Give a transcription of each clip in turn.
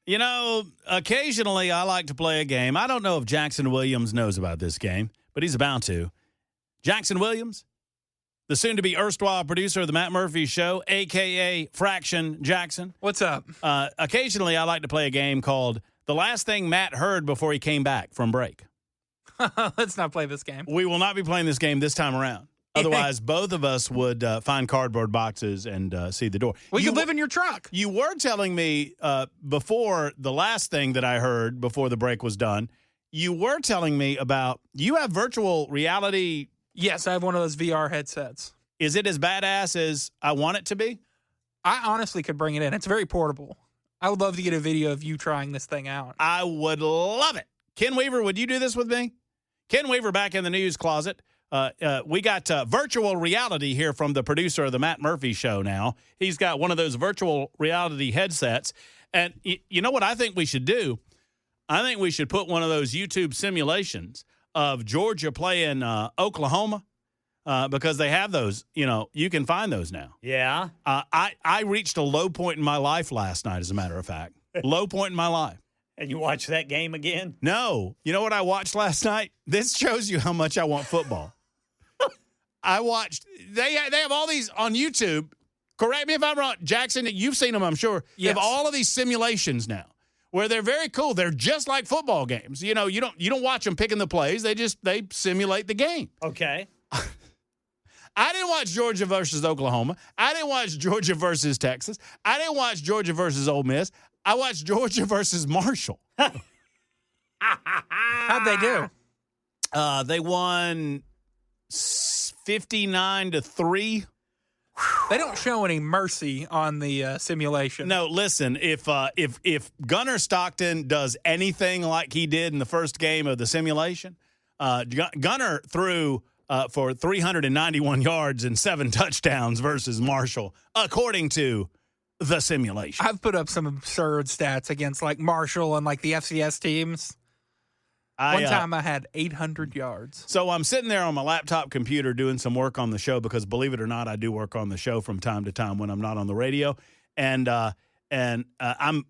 You know, occasionally I like to play a game. I don't know if Jackson Williams knows about this game, but he's about to. Jackson Williams, the soon-to-be erstwhile producer of the Matt Murphy Show, a.k.a. Fraction Jackson. What's up? Occasionally I like to play a game called The Last Thing Matt Heard Before He Came Back from Break. Let's not play this game. We will not be playing this game this time around. Otherwise, both of us would find cardboard boxes and see the door. We could live in your truck. You were telling me before the last thing that I heard before the break was done, you were telling me about you have virtual reality. Yes, I have one of those VR headsets. Is it as badass as I want it to be? I honestly could bring it in. It's very portable. I would love to get a video of you trying this thing out. I would love it. Ken Weaver, would you do this with me? Ken Weaver back in the news closet. We got virtual reality here from the producer of the Matt Murphy Show now. He's got one of those virtual reality headsets. And you know what I think we should do? I think we should put one of those YouTube simulations of Georgia playing Oklahoma because they have those. You know, you can find those now. Yeah. I reached a low point in my life last night, as a matter of fact. Low point in my life. And you watch that game again? No. You know what I watched last night? This shows you how much I want football. I watched, they have all these on YouTube. Correct me if I'm wrong, Jackson, you've seen them, I'm sure. Yes. They have all of these simulations now where they're very cool. They're just like football games. You know, you don't watch them picking the plays. They simulate the game. Okay. I didn't watch Georgia versus Oklahoma. I didn't watch Georgia versus Texas. I didn't watch Georgia versus Ole Miss. I watched Georgia versus Marshall. How'd they do? They won 59-3. They don't show any mercy on the simulation. No, listen, if Gunnar Stockton does anything like he did in the first game of the simulation, Gunnar threw for 391 yards and 7 touchdowns versus Marshall, according to the simulation. I've put up some absurd stats against like Marshall and like the FCS teams. One time I had 800 yards. So I'm sitting there on my laptop computer doing some work on the show because, believe it or not, I do work on the show from time to time when I'm not on the radio. And I'm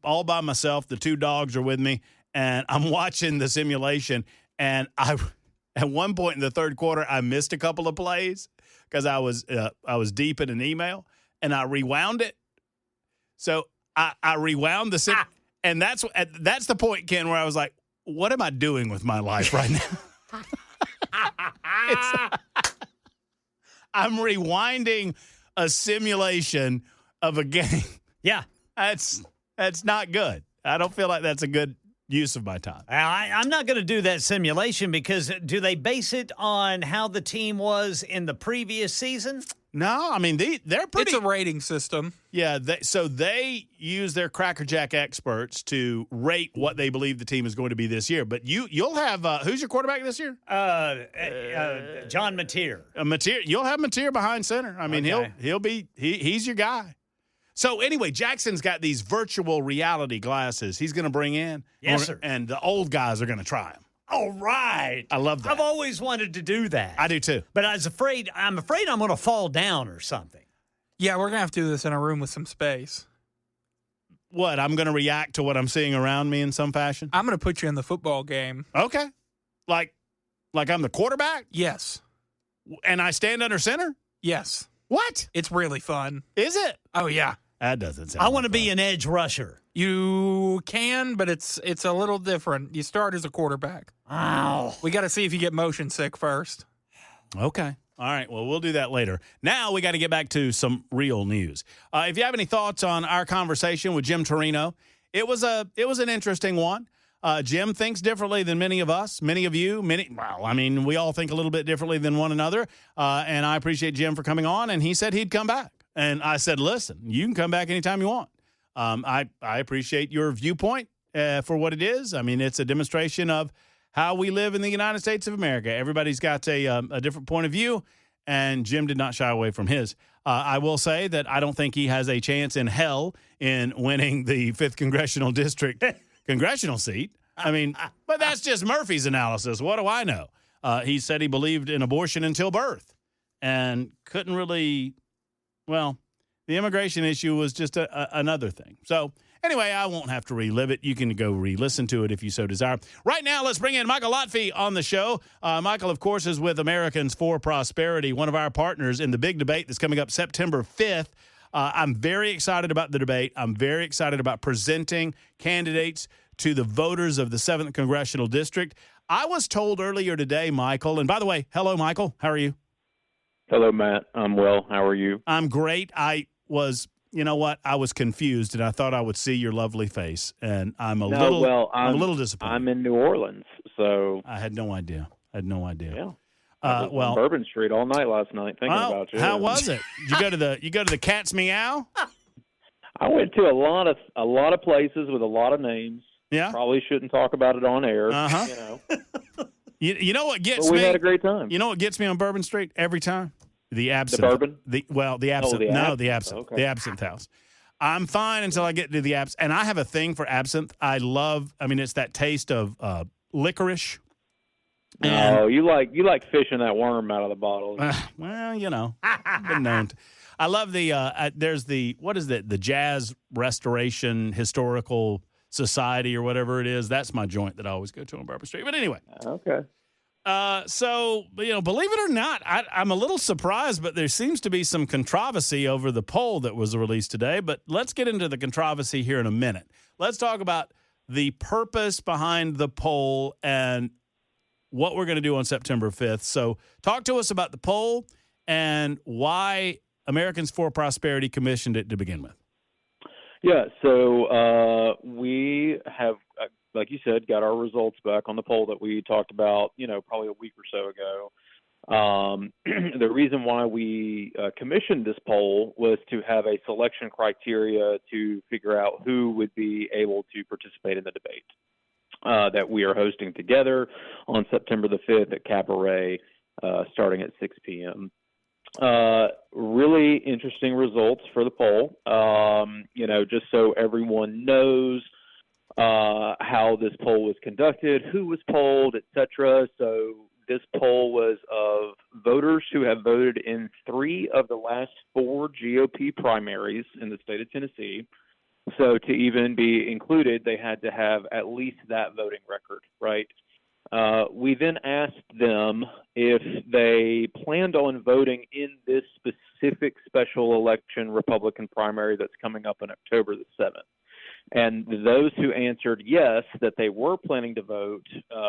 all by myself. The 2 dogs are with me, and I'm watching the simulation. And at one point in the third quarter, I missed a couple of plays because I was deep in an email, and I rewound it. So I rewound the and that's the point, Ken, where I was like, what am I doing with my life right now? I'm rewinding a simulation of a game. Yeah. That's not good. I don't feel like that's a good use of my time. I'm not going to do that simulation because do they base it on how the team was in the previous season? No, I mean, they're pretty. It's a rating system. Yeah, so they esse their crackerjack experts to rate what they believe the team is going to be this year. But you'll have who's your quarterback this year? John Mateer. You'll have Mateer behind center. I mean, okay. he's your guy. So anyway, Jackson's got these virtual reality glasses he's going to bring in. Yes, sir. And the old guys are going to try them. All right. I love that. I've always wanted to do that. I do too. But I'm afraid I'm going to fall down or something. Yeah, we're going to have to do this in a room with some space. What, I'm going to react to what I'm seeing around me in some fashion? I'm going to put you in the football game. Okay. Like I'm the quarterback? Yes. And I stand under center? Yes. What? It's really fun. Is it? Oh, yeah. That doesn't sound I want to fun. be an edge rusher. You can, but it's a little different. You start as a quarterback. Wow. We got to see if you get motion sick first. Okay. All right. Well, we'll do that later. Now we got to get back to some real news. If you have any thoughts on our conversation with Jim Torino, it was an interesting one. Jim thinks differently than many of us, many of you, we all think a little bit differently than one another. And I appreciate Jim for coming on, and he said he'd come back. And I said, listen, you can come back anytime you want. I appreciate your viewpoint for what it is. I mean, it's a demonstration of how we live in the United States of America. Everybody's got a different point of view, and Jim did not shy away from his. I will say that I don't think he has a chance in hell in winning the 5th Congressional District congressional seat. I mean, but that's just Murphy's analysis. What do I know? He said he believed in abortion until birth and couldn't really, well, the immigration issue was just another thing. So Anyway, I won't have to relive it. You can go re-listen to it if you so desire. Right now, let's bring in Michael Lotfy on the show. Michael, of course, is with Americans for Prosperity, one of our partners in the big debate that's coming up September 5th. I'm very excited about the debate. I'm very excited about presenting candidates to the voters of the 7th Congressional District. I was told earlier today, Michael, and by the way, hello, Michael. How are you? Hello, Matt. I'm well. How are you? I'm great. You know what? I was confused, and I thought I would see your lovely face, and I'm a little disappointed. I'm in New Orleans, so I had no idea. Yeah. I was on Bourbon Street all night last night thinking about you. How was it? You go to the Cat's Meow? I went to a lot of places with a lot of names. Yeah. Probably shouldn't talk about it on air. Uh-huh. You know. You know what gets me? We had a great time. You know what gets me on Bourbon Street every time? The absinthe. The bourbon? The absinthe. The absinthe. Okay. The absinthe house. I'm fine until I get to the absinthe. And I have a thing for absinthe. It's that taste of licorice. No, you like fishing that worm out of the bottle. Well, you know, I've been known to. I love there's the Jazz Restoration Historical Society or whatever it is. That's my joint that I always go to on Bourbon Street. But anyway. Okay. So, believe it or not, I'm a little surprised, but there seems to be some controversy over the poll that was released today. But let's get into the controversy here in a minute. Let's talk about the purpose behind the poll and what we're going to do on September 5th. So talk to us about the poll and why Americans for Prosperity commissioned it to begin with. Yeah, so we have, like you said, got our results back on the poll that we talked about, probably a week or so ago. The reason why we commissioned this poll was to have a selection criteria to figure out who would be able to participate in the debate that we are hosting together on September the 5th at Cabaret, starting at 6 p.m. Really interesting results for the poll. Just so everyone knows how this poll was conducted, who was polled, etc. So this poll was of voters who have voted in 3 of the last 4 GOP primaries in the state of Tennessee. So to even be included, they had to have at least that voting record, right? We then asked them if they planned on voting in this specific special election Republican primary that's coming up on October the 7th. And those who answered yes, that they were planning to vote,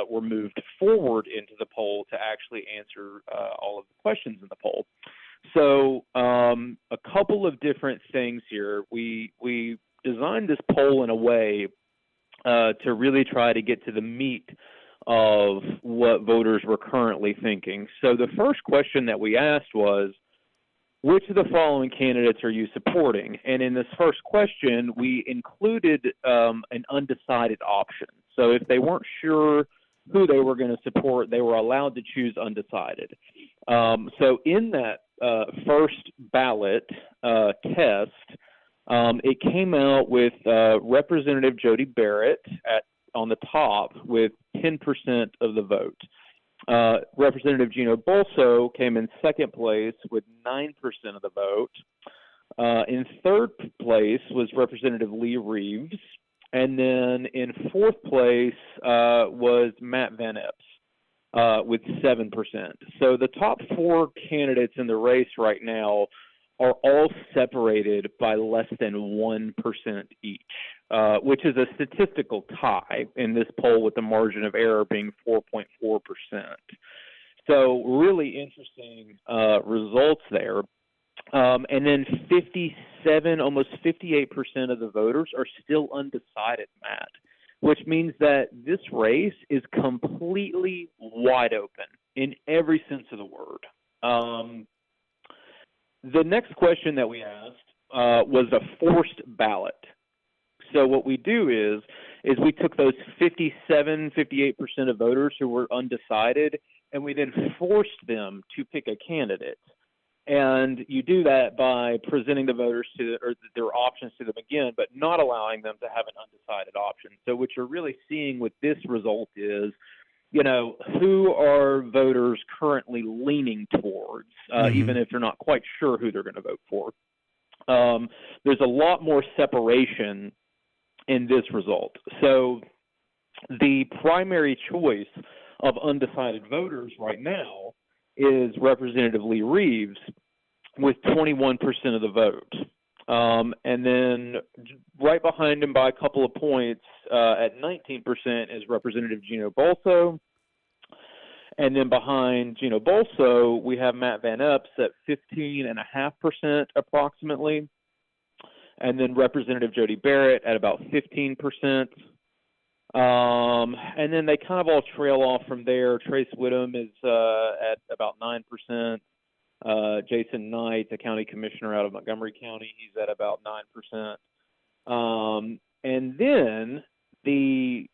were moved forward into the poll to actually answer all of the questions in the poll. So a couple of different things here. We designed this poll in a way to really try to get to the meat of what voters were currently thinking. So the first question that we asked was, which of the following candidates are you supporting? And in this first question, we included an undecided option. So if they weren't sure who they were going to support, they were allowed to choose undecided. So in that first ballot test, it came out with Representative Jody Barrett on the top with 10% of the vote. Representative Gino Bolso came in second place with 9% of the vote. In third place was Representative Lee Reeves. And then in fourth place was Matt Van Epps with 7%. So the top 4 candidates in the race right now are all separated by less than 1% each, which is a statistical tie in this poll with the margin of error being 4.4%. So really interesting results there. And then 57, almost 58% of the voters are still undecided, Matt, which means that this race is completely wide open in every sense of the word. The next question that we asked was a forced ballot. So what we do is we took those 57, 58% of voters who were undecided, and we then forced them to pick a candidate. And you do that by presenting the voters or their options to them again, but not allowing them to have an undecided option. So what you're really seeing with this result is, who are voters currently leaning towards, even if they're not quite sure who they're going to vote for. There's a lot more separation in this result. So the primary choice of undecided voters right now is Representative Lee Reeves with 21% of the vote. And then right behind him by a couple of points at 19% is Representative Gino Bolso. And then behind Gino Bolso, we have Matt Van Epps at 15.5% approximately. And then Representative Jody Barrett at about 15%. And then they kind of all trail off from there. Trace Whittem is at about 9%. Jason Knight, the county commissioner out of Montgomery County, he's at about 9%. And then the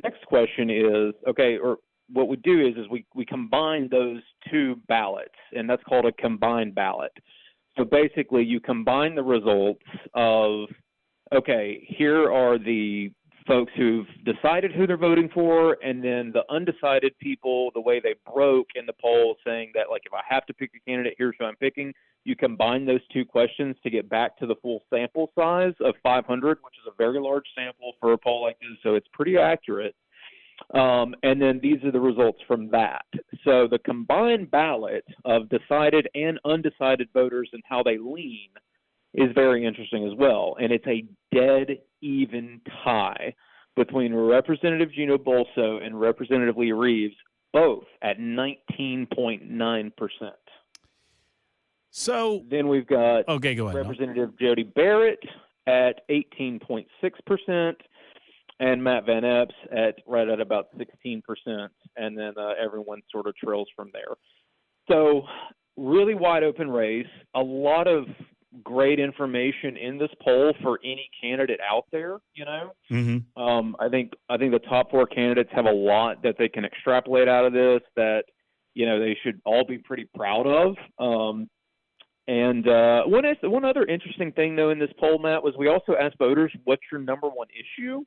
next question is, okay, or what we do is we combine those two ballots, and that's called a combined ballot. So basically you combine the results of, okay, here are the folks who've decided who they're voting for, and then the undecided people, the way they broke in the poll, saying that, like, if I have to pick a candidate, here's who I'm picking. You combine those two questions to get back to the full sample size of 500, which is a very large sample for a poll like this, so it's pretty accurate. And then these are the results from that. So the combined ballot of decided and undecided voters and how they lean is very interesting as well. And it's a dead even tie between Representative Gino Bolso and Representative Lee Reeves, both at 19.9%. So then we've got go ahead. Representative Jody Barrett at 18.6%. And Matt Van Epps right at about 16%, and then everyone sort of trails from there. So really wide open race, a lot of great information in this poll for any candidate out there, you know. Mm-hmm. I think the top four candidates have a lot that they can extrapolate out of this that, you know, they should all be pretty proud of. And one other interesting thing, though, in this poll, Matt, was we also asked voters, what's your number one issue?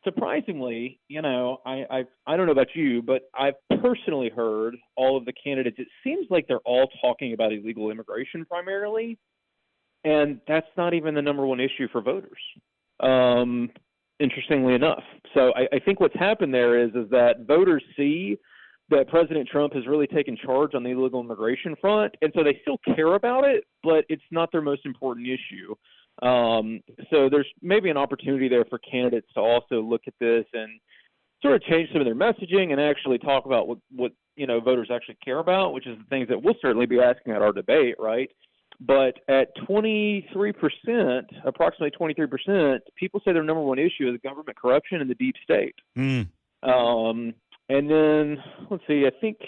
Surprisingly, you know, I don't know about you, but I've personally heard all of the candidates. It seems like they're all talking about illegal immigration primarily, and that's not even the number one issue for voters, interestingly enough. So I think what's happened there is that voters see that President Trump has really taken charge on the illegal immigration front, and so they still care about it, but it's not their most important issue. So there's maybe an opportunity there for candidates to also look at this and sort of change some of their messaging and actually talk about what you know voters actually care about, which is the things that we'll certainly be asking at our debate, right? But at 23%, approximately 23%, people say their number one issue is government corruption and the deep state. Mm. And then let's see, I think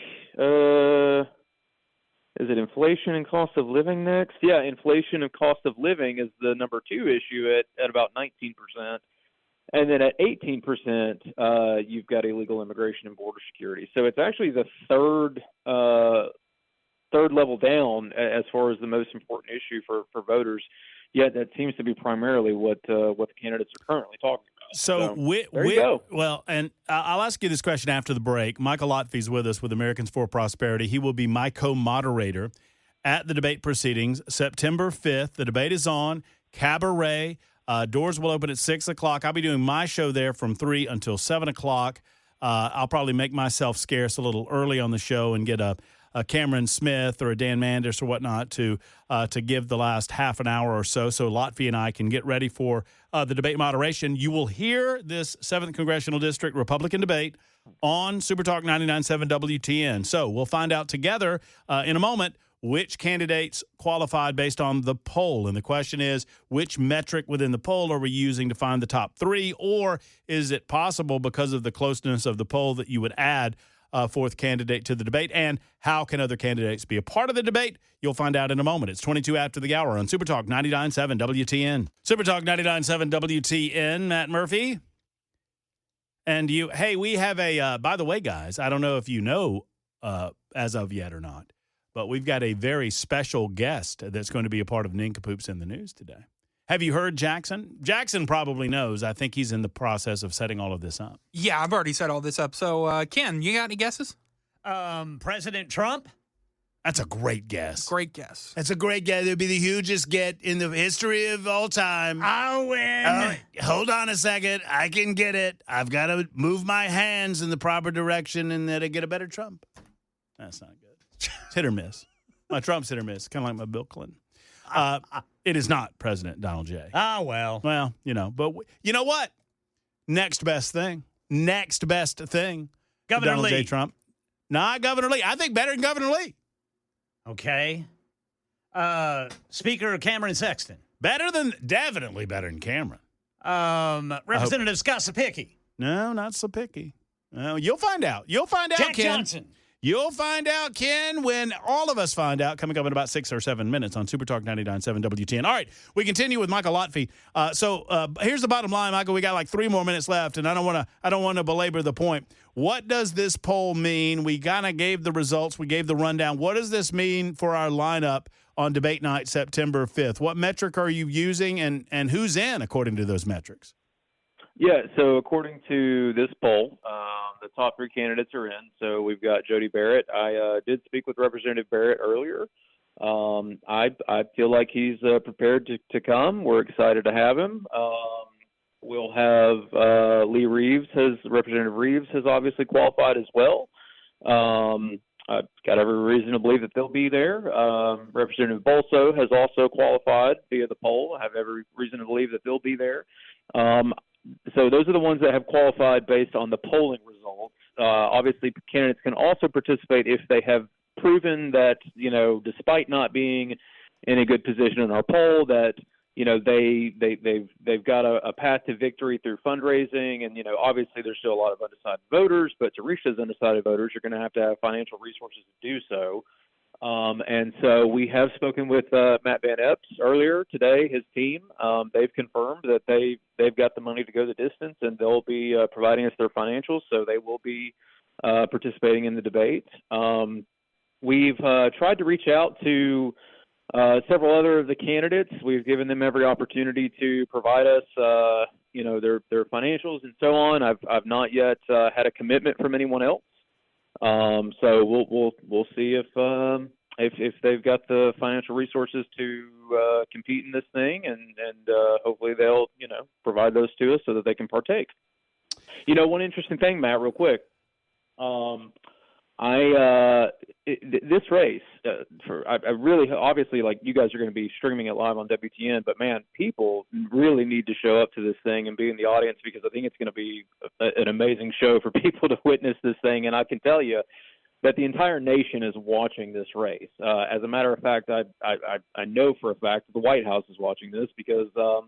is it inflation and cost of living next? Yeah, inflation and cost of living is the number two issue at about 19%. And then at 18%, you've got illegal immigration and border security. So it's actually the third level down as far as the most important issue for voters. Yet that seems to be primarily what the candidates are currently talking about. So there you go. Well, and I'll ask you this question after the break. Michael Lotfie's with us with Americans for Prosperity. He will be my co-moderator at the debate proceedings September 5th. The debate is on Cabaret. Doors will open at 6 o'clock. I'll be doing my show there from 3 until 7 o'clock. I'll probably make myself scarce a little early on the show and get a Cameron Smith or a Dan Mandis or whatnot to give the last half an hour or so Lotfie and I can get ready for the debate moderation. You will hear this 7th Congressional District Republican debate on Supertalk 99.7 WTN. So we'll find out together in a moment which candidates qualified based on the poll. And the question is, which metric within the poll are we using to find the top three? Or is it possible, because of the closeness of the poll, that you would add a fourth candidate to the debate? And how can other candidates be a part of the debate? You'll find out in a moment. It's 22 after the hour on Supertalk 99.7 WTN. Supertalk 99.7 WTN, Matt Murphy. And you, hey, we have a, by the way, guys, I don't know if you know as of yet or not, but we've got a very special guest that's going to be a part of Nincompoops in the News today. Have you heard Jackson? Jackson probably knows. I think he's in the process of setting all of this up. Yeah, I've already set all this up. So, Ken, you got any guesses? President Trump? That's a great guess. Great guess. That's a great guess. It would be the hugest get in the history of all time. I'll win. Hold on a second. I can get it. I've got to move my hands in the proper direction and then I get a better Trump. That's not good. It's hit or miss. My Trump's hit or miss, kind of like my Bill Clinton. It is not President Donald J. Well. Well, but you know what? Next best thing. Next best thing. Governor Donald Lee. J. Trump. Not Governor Lee. I think better than Governor Lee. Okay. Speaker Cameron Sexton. Definitely better than Cameron. Representative Scott Sapicki. No, not so picky. You'll find out. You'll find out, Jack Ken. Johnson. You'll find out, Ken, when all of us find out, coming up in about 6 or 7 minutes on Super Talk 99.7 WTN. All right, we continue with Michael Lotfy. So here's the bottom line, Michael. We got like 3 more minutes left, and I don't want to belabor the point. What does this poll mean? We kind of gave the results. We gave the rundown. What does this mean for our lineup on debate night, September 5th? What metric are you using, and who's in according to those metrics? Yeah, so according to this poll, the top 3 candidates are in. So we've got Jody Barrett. I did speak with Representative Barrett earlier. I feel like he's prepared to come. We're excited to have him. We'll have Lee Reeves. Representative Reeves has obviously qualified as well. I've got every reason to believe that they'll be there. Representative Bolso has also qualified via the poll. I have every reason to believe that they'll be there. So those are the ones that have qualified based on the polling results. Obviously, candidates can also participate if they have proven that, despite not being in a good position in our poll, that, they've got a path to victory through fundraising. And, obviously there's still a lot of undecided voters, but to reach those undecided voters, you're going to have financial resources to do so. And so we have spoken with Matt Van Epps earlier today, his team. They've confirmed that they've got the money to go the distance, and they'll be providing us their financials, so they will be participating in the debate. We've tried to reach out to several other of the candidates. We've given them every opportunity to provide us, their financials and so on. I've not yet had a commitment from anyone else. So we'll see if they've got the financial resources to compete in this thing, and hopefully they'll provide those to us so that they can partake. One interesting thing, Matt, real quick. This race, I really, obviously, like, you guys are going to be streaming it live on WTN, but man, people really need to show up to this thing and be in the audience, because I think it's going to be an amazing show for people to witness this thing. And I can tell you that the entire nation is watching this race. As a matter of fact, I know for a fact that the White House is watching this, because I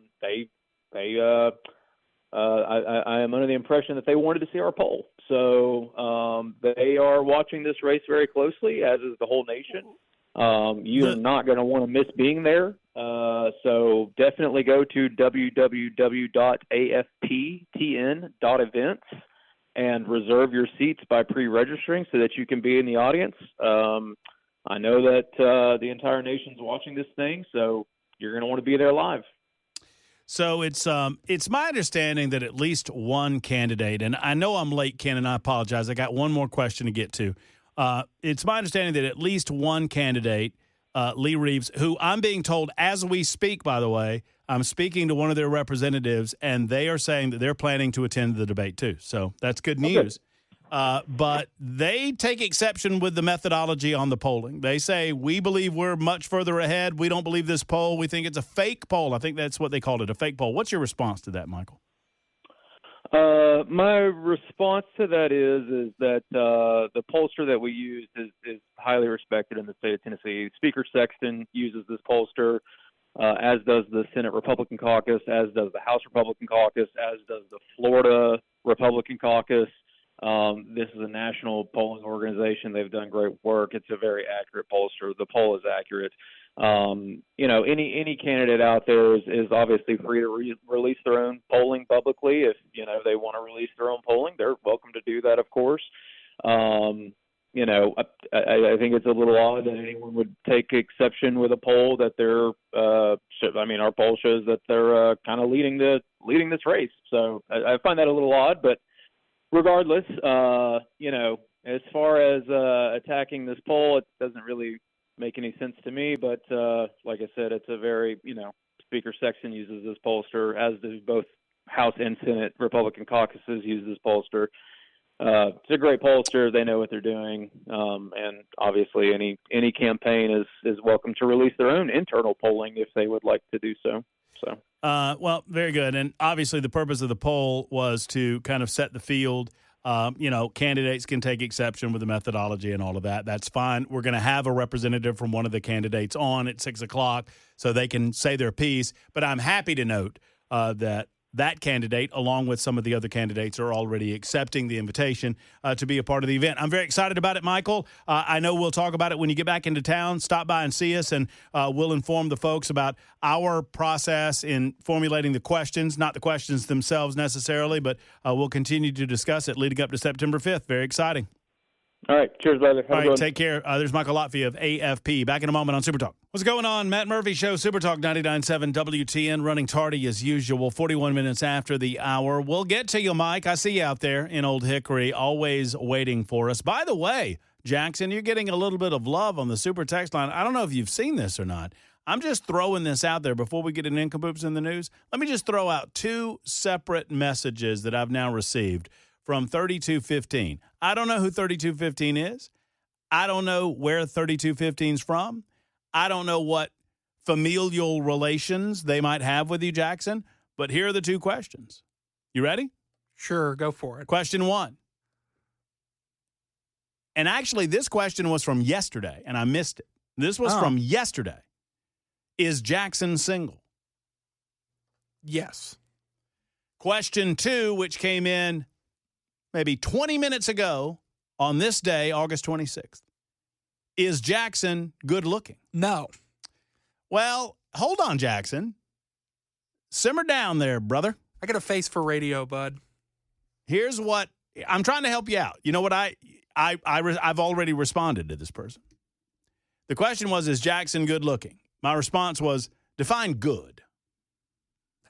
am under the impression that they wanted to see our poll. So they are watching this race very closely, as is the whole nation. You're not going to want to miss being there. So definitely go to www.aftn.events and reserve your seats by pre-registering so that you can be in the audience. I know that the entire nation's watching this thing, so you're going to want to be there live. So it's my understanding that at least one candidate, and I know I'm late, Ken, and I apologize. I got one more question to get to. It's my understanding that at least one candidate, Lee Reeves, who I'm being told as we speak, by the way, I'm speaking to one of their representatives, and they are saying that they're planning to attend the debate too. So that's good news. But they take exception with the methodology on the polling. They say, we believe we're much further ahead. We don't believe this poll. We think it's a fake poll. I think that's what they called it, a fake poll. What's your response to that, Michael? My response to that is that the pollster that we used is highly respected in the state of Tennessee. Speaker Sexton uses this pollster, as does the Senate Republican Caucus, as does the House Republican Caucus, as does the Florida Republican Caucus. This is a national polling organization. They've done great work. It's a very accurate pollster. The poll is accurate. Any candidate out there is obviously free to release their own polling publicly. If, they want to release their own polling, they're welcome to do that, of course. I think it's a little odd that anyone would take exception with a poll that our poll shows that they're kind of leading this race. So I find that a little odd, but regardless, as far as attacking this poll, it doesn't really make any sense to me. But like I said, it's a very, Speaker Sexton uses this pollster, as do both House and Senate Republican caucuses use this pollster. It's a great pollster. They know what they're doing. And obviously any campaign is welcome to release their own internal polling if they would like to do so. Well, very good. And obviously the purpose of the poll was to kind of set the field. Candidates can take exception with the methodology and all of that. That's fine. We're going to have a representative from one of the candidates on at 6 o'clock so they can say their piece. But I'm happy to note that candidate, along with some of the other candidates, are already accepting the invitation to be a part of the event. I'm very excited about it, Michael. I know we'll talk about it when you get back into town. Stop by and see us, and we'll inform the folks about our process in formulating the questions, not the questions themselves necessarily, but we'll continue to discuss it leading up to September 5th. Very exciting. All right. Cheers, brother. All right, take care. There's Michael Lotfi of AFP. Back in a moment on Super Talk. What's going on? Matt Murphy Show, Super Talk 99.7 WTN, running tardy as usual, 41 minutes after the hour. We'll get to you, Mike. I see you out there in Old Hickory, always waiting for us. By the way, Jackson, you're getting a little bit of love on the Super Text line. I don't know if you've seen this or not. I'm just throwing this out there before we get an Nincompoops in the news. Let me just throw out two separate messages that I've now received from 3215. I don't know who 3215 is. I don't know where 3215 is from. I don't know what familial relations they might have with you, Jackson. But here are the two questions. You ready? Sure, go for it. Question one. And actually, this question was from yesterday, and I missed it. This was from yesterday. Is Jackson single? Yes. Question two, which came in maybe 20 minutes ago on this day, August 26th. Is Jackson good looking? No. Well, hold on, Jackson. Simmer down there, brother. I got a face for radio, bud. Here's what I'm trying to help you out. You know what? I've already responded to this person. The question was, is Jackson good looking? My response was, define good.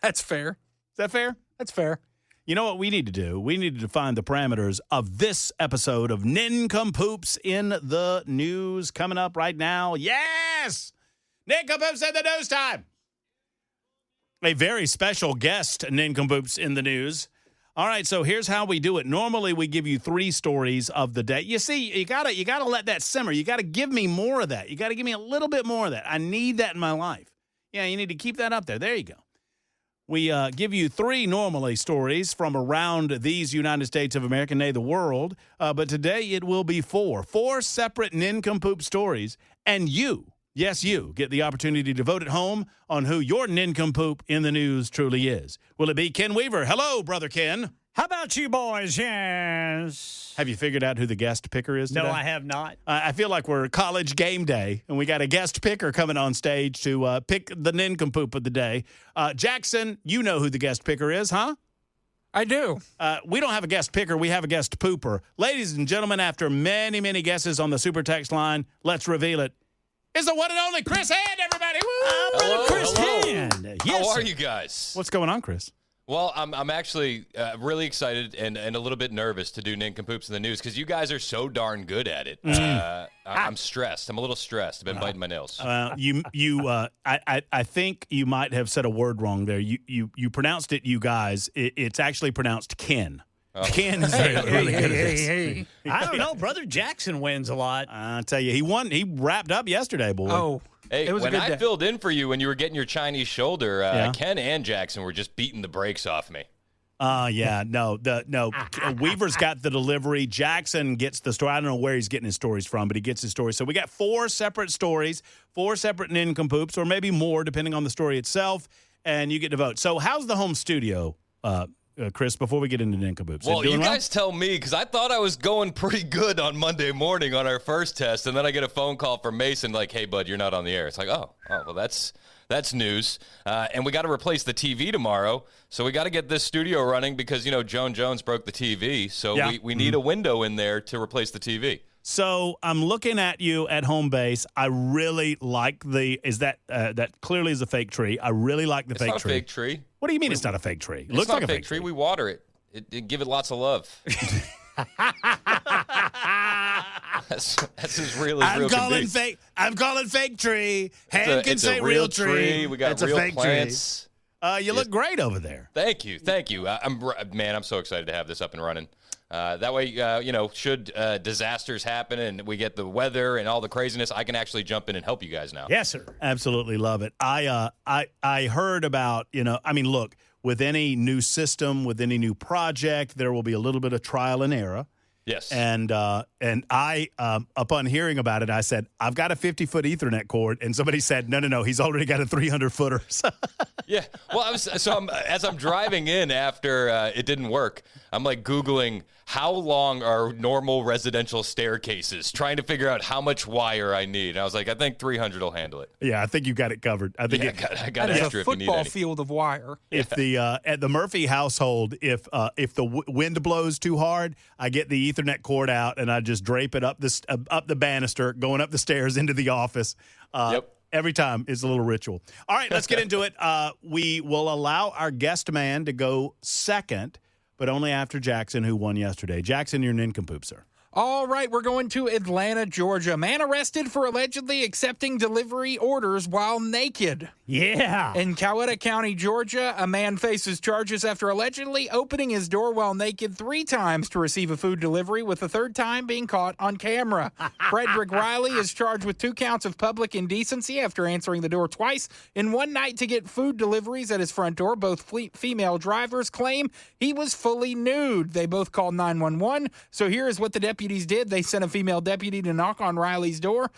That's fair. Is that fair? That's fair. You know what we need to do? We need to define the parameters of this episode of Nincompoops in the News coming up right now. Yes! Nincompoops in the News time! A very special guest, Nincompoops in the News. All right, so here's how we do it. Normally, we give you 3 stories of the day. You see, you gotta let that simmer. You gotta give me more of that. You gotta give me a little bit more of that. I need that in my life. Yeah, you need to keep that up there. There you go. We give you 3 normally stories from around these United States of America, nay, the world. But today it will be 4 separate Nincompoop stories. And you, yes, you, get the opportunity to vote at home on who your Nincompoop in the News truly is. Will it be Ken Weaver? Hello, Brother Ken. How about you boys? Yes. Have you figured out who the guest picker is today? No, I have not. I feel like we're college game day, and we got a guest picker coming on stage to pick the Nincompoop of the day. Jackson, you know who the guest picker is, huh? I do. We don't have a guest picker. We have a guest pooper. Ladies and gentlemen, after many, many guesses on the super text line, let's reveal it. It's the one and only Chris Hand, everybody. Woo! Hello, Chris hello. Hand. Yes, How are sir. you guys? What's going on, Chris? Well, I'm actually really excited and a little bit nervous to do Nincompoops in the News because you guys are so darn good at it. I'm stressed. I'm a little stressed. I've been biting my nails. I think you might have said a word wrong there. You pronounced it, you guys. It's actually pronounced Ken. Oh. Ken is really good at this. Hey. I don't know. Brother Jackson wins a lot. I tell you, he won. He wrapped up yesterday, boy. Oh, Hey, it was a when good I day. filled in for you when you were getting your Chinese shoulder, Yeah. Ken and Jackson were just beating the brakes off me. Yeah, no. Weaver's got the delivery. Jackson gets the story. I don't know where he's getting his stories from, but he gets his stories. So we got 4 separate stories, 4 separate Nincompoops, or maybe more, depending on the story itself, and you get to vote. So how's the home studio, Chris, before we get into Nincompoops? Well, you Doing guys tell me because I thought I was going pretty good on Monday morning on our first test, and then I get a phone call from Mason like, "Hey, bud, you're not on the air." It's like, oh, well, that's news. And we got to replace the TV tomorrow, so we got to get this studio running because Joan Jones broke the TV, so Yeah. we need a window in there to replace the TV. So I'm looking at you at home base. I really like that clearly is a fake tree. I really like the It's fake not tree. a fake tree. What do you mean it's not a fake tree? It It's looks not like a fake tree. We water it. It give it lots of love. That's as real as real can be. I'm calling fake tree. Hand can It's say a real tree. We got It's a real fake plants. tree. You look great over there. Thank you. I'm so excited to have this up and running. That way, should disasters happen and we get the weather and all the craziness, I can actually jump in and help you guys now. Yes, sir. Absolutely love it. I heard about, look, with any new system, with any new project, there will be a little bit of trial and error. Yes. And I, upon hearing about it, I said, I've got a 50-foot Ethernet cord. And somebody said, no, he's already got a 300-footer. Yeah. Well, as I'm driving in after it didn't work, I'm like Googling how long are normal residential staircases, trying to figure out how much wire I need. And I was like, I think 300 will handle it. Yeah, I think you got it covered. I think I got That is extra a if you need football any. field of wire. if the at the Murphy household, if the wind blows too hard, I get the Ethernet cord out and I just drape it up the banister, going up the stairs into the office. Yep. Every time it's a little ritual. All right, let's get into it. We will allow our guest man to go second, but only after Jackson, who won yesterday. Jackson, you're nincompoop, sir. All right, we're going to Atlanta, Georgia. Man arrested for allegedly accepting delivery orders while naked. Yeah. In Coweta County, Georgia, a man faces charges after allegedly opening his door while naked 3 times to receive a food delivery, with the 3rd time being caught on camera. Frederick Riley is charged with 2 counts of public indecency after answering the door twice in one night to get food deliveries at his front door. Both female drivers claim he was fully nude. They both called 911. So here is what the deputies did. They sent a female deputy to knock on Riley's door.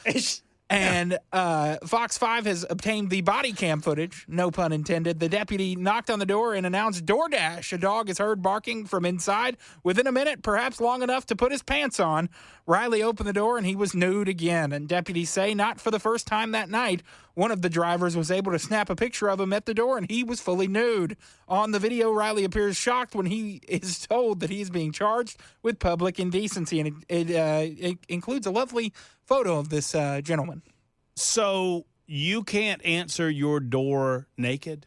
And Fox 5 has obtained the body cam footage, no pun intended. The deputy knocked on the door and announced DoorDash. A dog is heard barking from inside. Within a minute, perhaps long enough to put his pants on, Riley opened the door and he was nude again. And deputies say not for the first time that night. One of the drivers was able to snap a picture of him at the door and he was fully nude. On the video, Riley appears shocked when he is told that he is being charged with public indecency. And it includes a lovely photo of this gentleman. So you can't answer your door naked?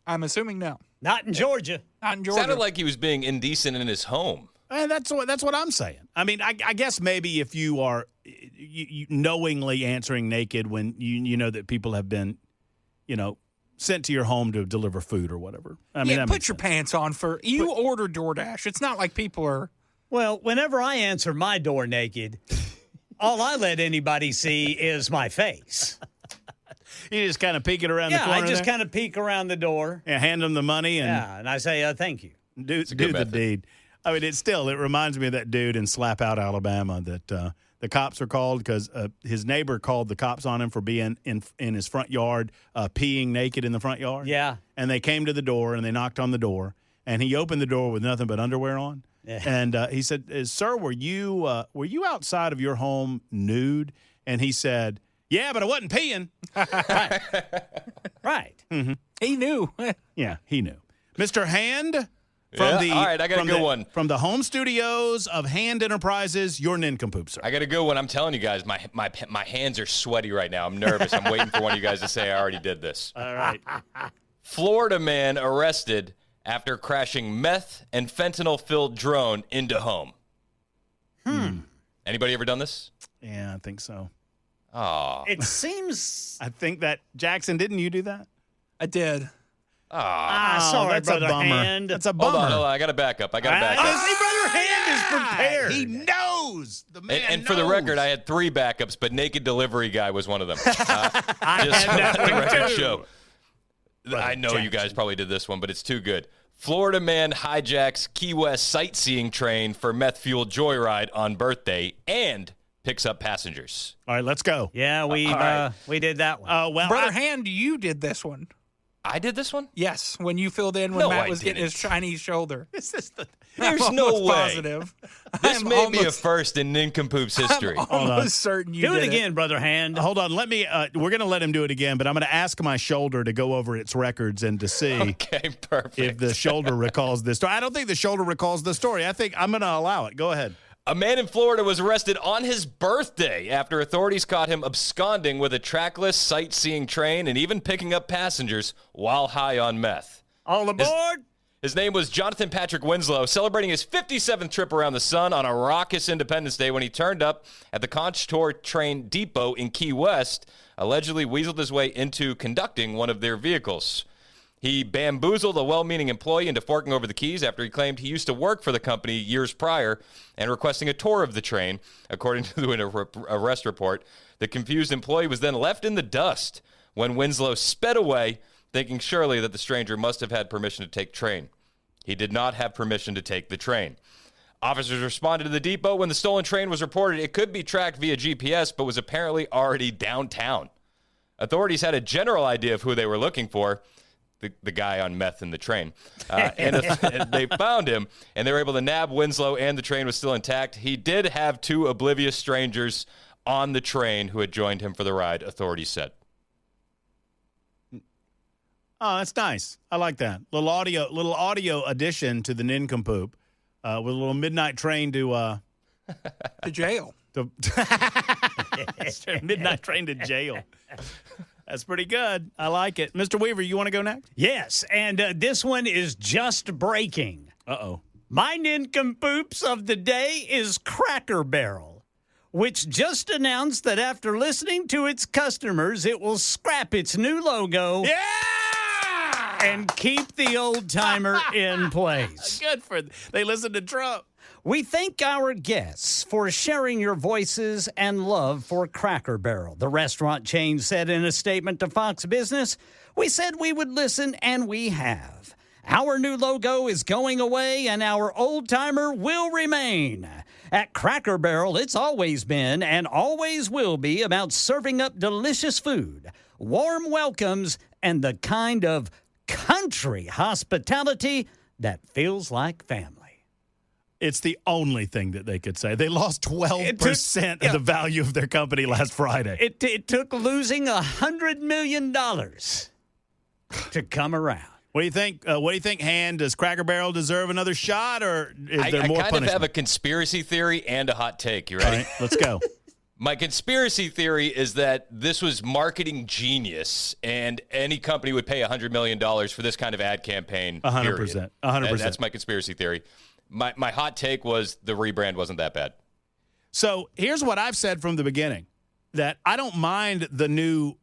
I'm assuming no. Not in Georgia. Not in Georgia. Sounded like he was being indecent in his home. That's what I'm saying. I mean, I guess maybe if you are you knowingly answering naked when you know that people have been, sent to your home to deliver food or whatever. I mean, that put makes your sense. pants on for you order DoorDash. It's not like people are. Well, whenever I answer my door naked, all I let anybody see is my face. You just kind of peek it around the corner. I just there? kind of peek around the door. Yeah, hand them the money and And I say, thank you. do a good the method. deed. I mean, it reminds me of that dude in Slap Out, Alabama, that the cops are called because his neighbor called the cops on him for being in his front yard, peeing naked in the front yard. Yeah. And they came to the door and they knocked on the door, and he opened the door with nothing but underwear on. Yeah. And he said, "Sir, were you outside of your home nude?" And he said, "Yeah, but I wasn't peeing." Right. He knew. Yeah, he knew. Mr. Hand. Yeah, all right, I got a good one. From the home studios of Hand Enterprises, your nincompoop, sir. I got a good one. I'm telling you guys, my hands are sweaty right now. I'm nervous. I'm waiting for one of you guys to say I already did this. All right. Florida man arrested after crashing meth and fentanyl-filled drone into home. Anybody ever done this? Yeah, I think so. Oh. It seems. I think that, Jackson, didn't you do that? I did. Sorry, that's a Brother bummer. Hand. That's a Hold bummer. on. I got to back up. See, Brother Hand is prepared. He knows. The man And for the knows. record, I had 3 backups, but naked delivery guy was one of them. Just to let the record show. I know you guys probably did this one, but it's too good. Florida man hijacks Key West sightseeing train for meth-fueled joyride on birthday and picks up passengers. All right, let's go. Yeah, we did that one. Well, Brother Hand, you did this one. I did this one? Yes, when you filled in when No, Matt I was getting his didn't. Chinese shoulder. this is the. There's I'm no almost way. positive. This I'm may be a almost- first in Nincompoop's history. I'm almost certain you Do did it again, Brother Hand. Hold on. Let me. We're going to let him do it again, but I'm going to ask my shoulder to go over its records and to see Okay, perfect. if the shoulder recalls this story. I don't think the shoulder recalls the story. I think I'm going to allow it. Go ahead. A man in Florida was arrested on his birthday after authorities caught him absconding with a trackless sightseeing train and even picking up passengers while high on meth. All aboard. His name was Jonathan Patrick Winslow, celebrating his 57th trip around the sun on a raucous Independence Day when he turned up at the Contour Train Depot in Key West, allegedly weaseled his way into conducting one of their vehicles. He bamboozled a well-meaning employee into forking over the keys after he claimed he used to work for the company years prior and requesting a tour of the train. According to an arrest report, the confused employee was then left in the dust when Winslow sped away, thinking surely that the stranger must have had permission to take train. He did not have permission to take the train. Officers responded to the depot when the stolen train was reported. It could be tracked via GPS, but was apparently already downtown. Authorities had a general idea of who they were looking for, the guy on meth in the train. And they found him, and they were able to nab Winslow, and the train was still intact. He did have two oblivious strangers on the train who had joined him for the ride, authorities said. Oh, that's nice. I like that. Little audio addition to the nincompoop with a little midnight train to jail. Midnight train to jail. That's pretty good. I like it. Mr. Weaver, you want to go next? Yes, and this one is just breaking. Uh-oh. My nincompoops of the day is Cracker Barrel, which just announced that after listening to its customers, it will scrap its new logo. Yeah! And keep the old-timer in place. Good for they listen to Trump. We thank our guests for sharing your voices and love for Cracker Barrel. The restaurant chain said in a statement to Fox Business, "We said we would listen, and we have. Our new logo is going away, and our old-timer will remain. At Cracker Barrel, it's always been and always will be about serving up delicious food, warm welcomes, and the kind of country hospitality that feels like family." It's the only thing that they could say. They lost 12% of the value of their company last Friday. It took losing $100 million to come around. What do you think? Han? Does Cracker Barrel deserve another shot, or is there more I kind punishment? of have a conspiracy theory and a hot take. You ready? All right, let's go. My conspiracy theory is that this was marketing genius, and any company would pay $100 million for this kind of ad campaign. 100%. 100%. That's my conspiracy theory. My hot take was the rebrand wasn't that bad. So here's what I've said from the beginning, that I don't mind the new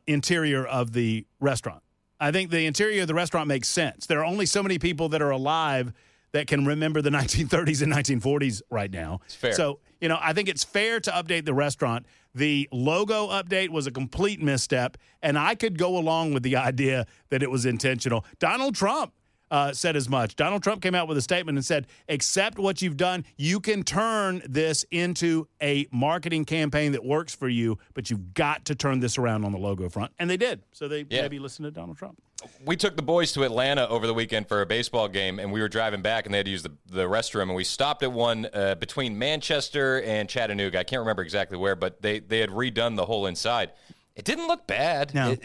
interior of the restaurant. I think the interior of the restaurant makes sense. There are only so many people that are alive that can remember the 1930s and 1940s right now. It's fair. So, I think it's fair to update the restaurant. The logo update was a complete misstep, and I could go along with the idea that it was intentional. Donald Trump said as much. Donald Trump came out with a statement and said, accept what you've done. You can turn this into a marketing campaign that works for you, but you've got to turn this around on the logo front. And they did. So they maybe listened to Donald Trump. We took the boys to Atlanta over the weekend for a baseball game, and we were driving back, and they had to use the restroom, and we stopped at one between Manchester and Chattanooga. I can't remember exactly where, but they had redone the whole inside. It didn't look bad. No.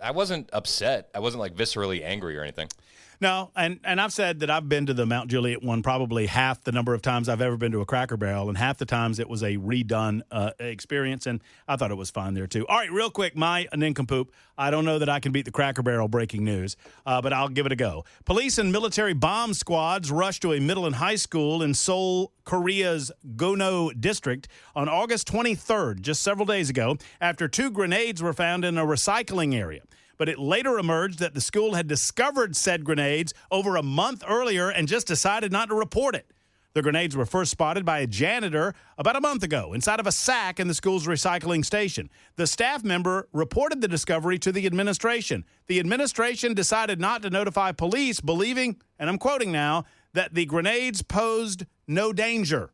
I wasn't upset. I wasn't, viscerally angry or anything. No, and I've said that I've been to the Mount Juliet one probably half the number of times I've ever been to a Cracker Barrel, and half the times it was a redone experience, and I thought it was fine there too. All right, real quick, my nincompoop. I don't know that I can beat the Cracker Barrel breaking news, but I'll give it a go. Police and military bomb squads rushed to a middle and high school in Seoul, Korea's Gono district on August 23rd, just several days ago, after 2 grenades were found in a recycling area. But it later emerged that the school had discovered said grenades over a month earlier and just decided not to report it. The grenades were first spotted by a janitor about a month ago inside of a sack in the school's recycling station. The staff member reported the discovery to the administration. The administration decided not to notify police, believing, and I'm quoting now, that the grenades posed no danger.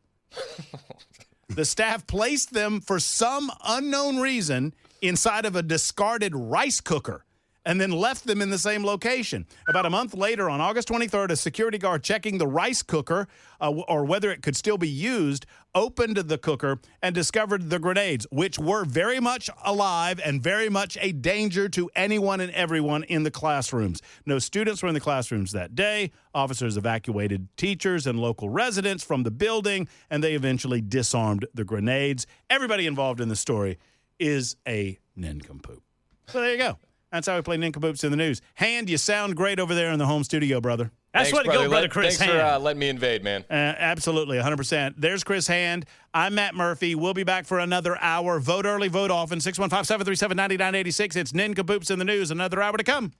The staff placed them for some unknown reason inside of a discarded rice cooker and then left them in the same location. About a month later, on August 23rd, a security guard checking the rice cooker or whether it could still be used, opened the cooker and discovered the grenades, which were very much alive and very much a danger to anyone and everyone in the classrooms. No students were in the classrooms that day. Officers evacuated teachers and local residents from the building, and they eventually disarmed the grenades. Everybody involved in the story is a nincompoop. So there you go. That's how we play nincompoops in the news. Han, you sound great over there in the home studio, brother. That's Thanks, way to go, brother Chris Thanks Hand. for letting me invade, man. Absolutely, 100%. There's Chris Hand. I'm Matt Murphy. We'll be back for another hour. Vote early, vote often. 615-737-9986. It's Nincompoops in the News. Another hour to come.